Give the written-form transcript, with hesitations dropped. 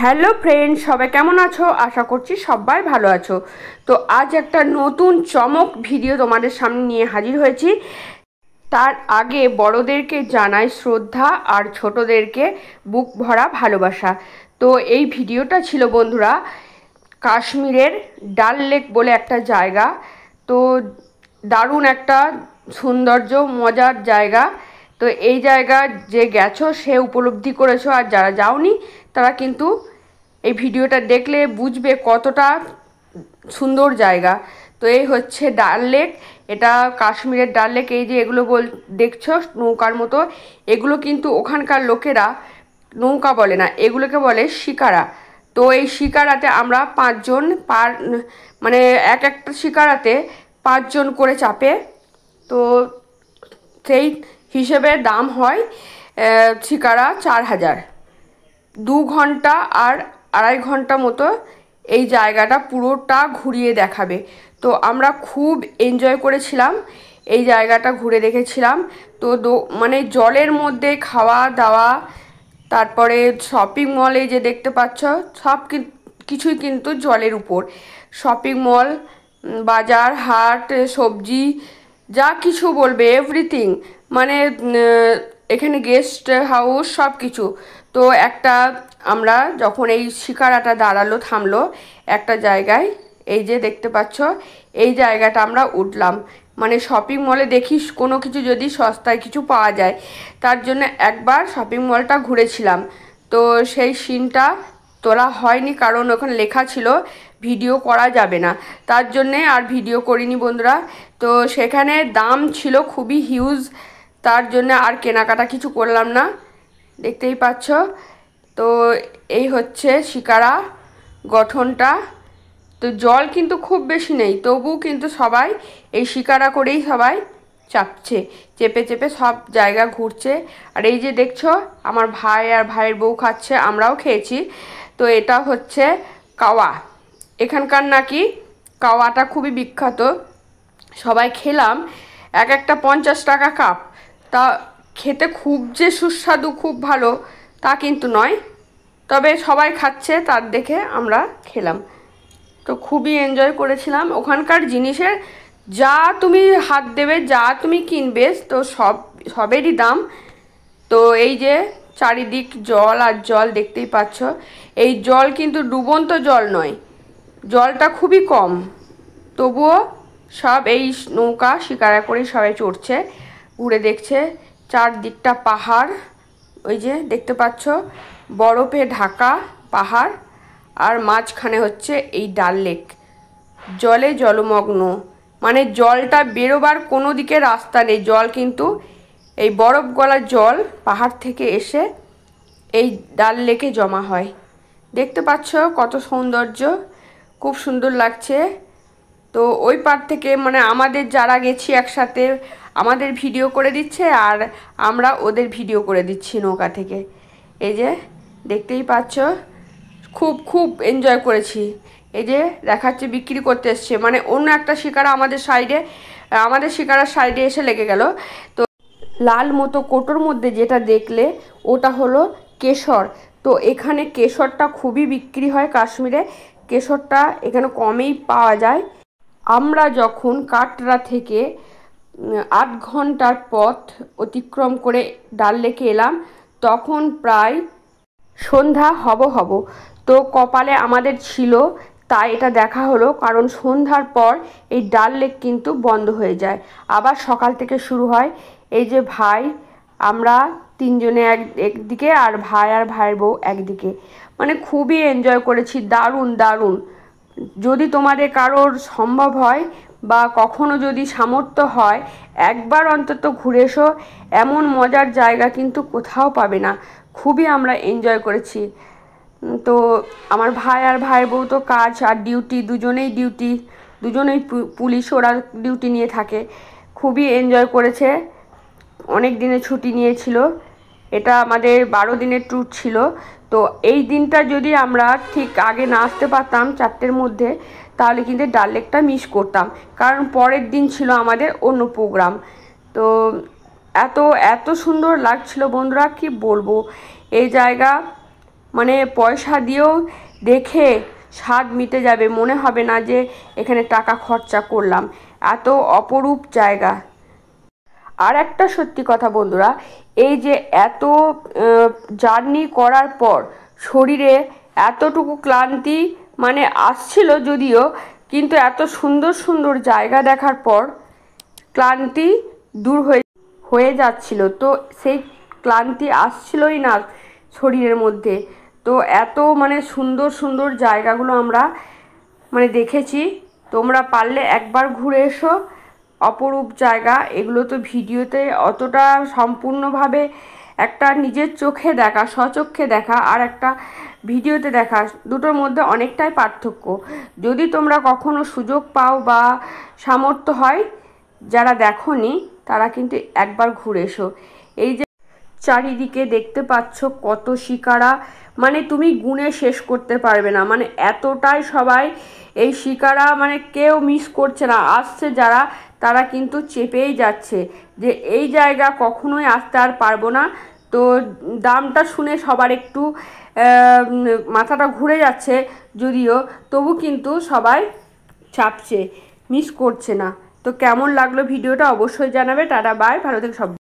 Hello friend, সবাই কেমন আছো? আশা করছি সবাই ভালো আছো। তো আজ একটা নতুন চমক ভিডিও তোমাদের সামনে নিয়ে হাজির হয়েছি। তার আগে বড়দেরকে জানাই শ্রদ্ধা আর ছোটদেরকে বুক ভরা ভালোবাসা। তো এই ভিডিওটা ছিল বন্ধুরা কাশ্মীরের ডাল লেক বলে একটা জায়গা। তো দারুণ একটা সৌন্দর্য মজার জায়গা। তো এই জায়গা যে গেছো সে উপলব্ধি করেছো, আর যারা যাওনি তারা কিন্তু এই ভিডিওটা দেখলে বুঝবে কতটা সুন্দর জায়গা। তো এই হচ্ছে ডাল লেক, এটা কাশ্মীরের ডাল লেক। এই যে এগুলো দেখছো নৌকার মতো, এগুলো কিন্তু ওখানকার লোকেরা নৌকা বলে না, এগুলোকে বলে শিকারা। তো এই শিকারাতে আমরা পাঁচজন মানে একটা শিকারাতে পাঁচজন করে চাপে। তো সেই হিসেবে দাম হয় শিকারা 4,000। 2 ঘন্টা আর 2.5 ঘন্টা মতো এই জায়গাটা পুরোটা ঘুরিয়ে দেখাবে। তো আমরা খুব এনজয় করেছিলাম, এই জায়গাটা ঘুরে দেখেছিলাম। তো মানে জলের মধ্যে খাওয়া দাওয়া, তারপরে শপিং মলে যে দেখতে পাচ্ছ সব কিছুই কিন্তু জলের উপর। শপিং মল, বাজার হাট, সবজি, যা কিছু বলবে এভরিথিং, মানে এখানে গেস্ট হাউস সব কিছু। তো আমরা যখন এই শিকারাটা থামলো একটা জায়গায়, এই যে দেখতে পাচ্ছ এই জায়গাটা আমরা উঠলাম। মানে শপিং মলে দেখিস কোনো কিছু যদি সস্তায় কিছু পাওয়া যায়, তার জন্য একবার শপিং মলটা ঘুরেছিলাম। তো সেই সিনটা তোলা হয়নি, কারণ ওখানে লেখা ছিল ভিডিও করা যাবে না, তার জন্যে আর ভিডিও করিনি বন্ধুরা। তো সেখানে দাম ছিল খুবই হিউজ, তার জন্য আর কেনাকাটা কিছু করলাম না, দেখতেই পাচ্ছ। তো এই হচ্ছে শিকারা গঠনটা। তো জল কিন্তু খুব বেশি নেই, তবু কিন্তু সবাই এই শিকারা করেই সবাই চাপছে, চেপে চেপে সব জায়গা ঘুরছে। আর এই যে দেখছো আমার ভাই আর ভাইয়ের বউ খাচ্ছে, আমরাও খেয়েছি। তো এটা হচ্ছে কাওয়া, এখানকার নাকি কাওয়াটা খুবই বিখ্যাত। সবাই খেলাম, একটা 50 টাকা কাপ। তা খেতে খুব যে সুস্বাদু খুব ভালো তা কিন্তু নয়, তবে সবাই খাচ্ছে তার দেখে আমরা খেলাম। তো খুবই এনজয় করেছিলাম। ওখানকার জিনিসের যা তুমি হাত দেবে, যা তুমি কিনবে, তো সবেরই দাম। তো এই যে চারিদিক জল আর জল দেখতেই পাচ্ছ। এই জল কিন্তু ডুবন্ত জল নয়, জলটা খুবই কম, তবুও সব এই নৌকা শিকারা করেই সবাই চড়ছে, ঘুরে দেখছে। চারদিকটা পাহাড়, ওই যে দেখতে পাচ্ছ বরফে ঢাকা পাহাড়, আর মাঝখানে হচ্ছে এই ডাল লেক, জলে জলমগ্ন। মানে জলটা বেরোবার কোনো দিকে রাস্তা নেই, জল কিন্তু এই বরফ গলা জল পাহাড় থেকে এসে এই ডাল লেকে জমা হয়। দেখতে পাচ্ছ কত সৌন্দর্য, খুব সুন্দর লাগছে। তো ওই পার থেকে মানে আমাদের যারা গেছি একসাথে আমাদের ভিডিও করে দিচ্ছে, আর আমরা ওদের ভিডিও করে দিচ্ছি নৌকা থেকে। এই যে দেখতেই পাচ্ছ, খুব খুব এনজয় করেছি। এই যে দেখাচ্ছে বিক্রি করতে এসছে, মানে অন্য একটা শিকারা আমাদের শিকারার সাইডে এসে লেগে গেল। তো লাল মতো কোটোর মধ্যে যেটা দেখলে ওটা হলো কেশর। তো এখানে কেশরটা খুবই বিক্রি হয়, কাশ্মীরে কেশরটা এখানে কমেই পাওয়া যায়। আমরা যখন কাটরা থেকে 8 ঘন্টার পথ অতিক্রম করে ডাল লেকে এলাম, তখন প্রায় সন্ধ্যা হব। তো কপালে আমাদের ছিল তাই এটা দেখা হলো, কারণ সন্ধ্যার পর এই ডাল লেক কিন্তু বন্ধ হয়ে যায়, আবার সকাল থেকে শুরু হয়। এই যে ভাই, আমরা তিনজনে একদিকে, আর ভাই আর ভাইয়ের বউ একদিকে, মানে খুবই এনজয় করেছি, দারুণ দারুণ। যদি তোমাদের কারোর সম্ভব হয় বা কখনো যদি সামর্থ্য হয়, একবার অন্তত ঘুরে এসো, এমন মজার জায়গা কিন্তু কোথাও পাবে না। খুবই আমরা এনজয় করেছি। তো আমার ভাই আর ভাইয়ের বউ তো কাজ আর ডিউটি, দুজনেই পুলিশ, ওরা ডিউটি নিয়ে থাকে। খুবই এনজয় করেছে, অনেক দিনের ছুটি নিয়েছিল, এটা আমাদের 12 দিনের ট্যুর ছিল। তো এই দিনটা যদি আমরা ঠিক আগে না আসতে পারতাম 4টের মধ্যে, তাহলে কিন্তু ডাল লেকটা মিস করতাম, কারণ পরের দিন ছিল আমাদের অন্য প্রোগ্রাম। তো এত এত সুন্দর লাগছিল বন্ধুরা, কি বলবো। এই জায়গা মানে পয়সা দিয়েও দেখে স্বাদ মিটে যাবে, মনে হবে না যে এখানে টাকা খরচা করলাম। এত অপরূপ জায়গা। আর একটা সত্যি কথা বন্ধুরা, এই যে এত জার্নি করার পর শরীরে এতটুকু ক্লান্তি মানে আসছিল যদিও, কিন্তু এত সুন্দর সুন্দর জায়গা দেখার পর ক্লান্তি দূর হয়ে যাচ্ছিল। তো সেই ক্লান্তি আসছিলই না শরীরের মধ্যে। তো এত মানে সুন্দর সুন্দর জায়গাগুলো আমরা মানে দেখেছি। তোমরা পারলে একবার ঘুরে এসো, অপরূপ জায়গা এগুলো। তো ভিডিওতে অতটা সম্পূর্ণভাবে একটা নিজের চোখে দেখা, স্বচক্ষে দেখা আর একটা ভিডিওতে দেখা, দুটোর মধ্যে অনেকটাই পার্থক্য। যদি তোমরা কখনো সুযোগ পাও বা সামর্থ্য হয়, যারা দেখোনি তারা কিন্তু একবার ঘুরে এসো। এই যে চারিদিকে দেখতে পাচ্ছ কত শিকারা, মানে তুমি গুণে শেষ করতে পারবে না, মানে এতটাই সবাই এই শিকারা, মানে কেউ মিস করছে না। আসছে যারা, তারা কিন্তু চেপেই যাচ্ছে যে এই জায়গা কখনোই আসতে আর পারবো না। তো দামটা শুনে সবার একটু মাথাটা ঘুরে যাচ্ছে, যদিও তবু কিন্তু সবাই চাপছে, মিস করছে না। তো কেমন লাগলো ভিডিওটা অবশ্যই জানাবে। টাটা, বাই, ভালো থেকে সব।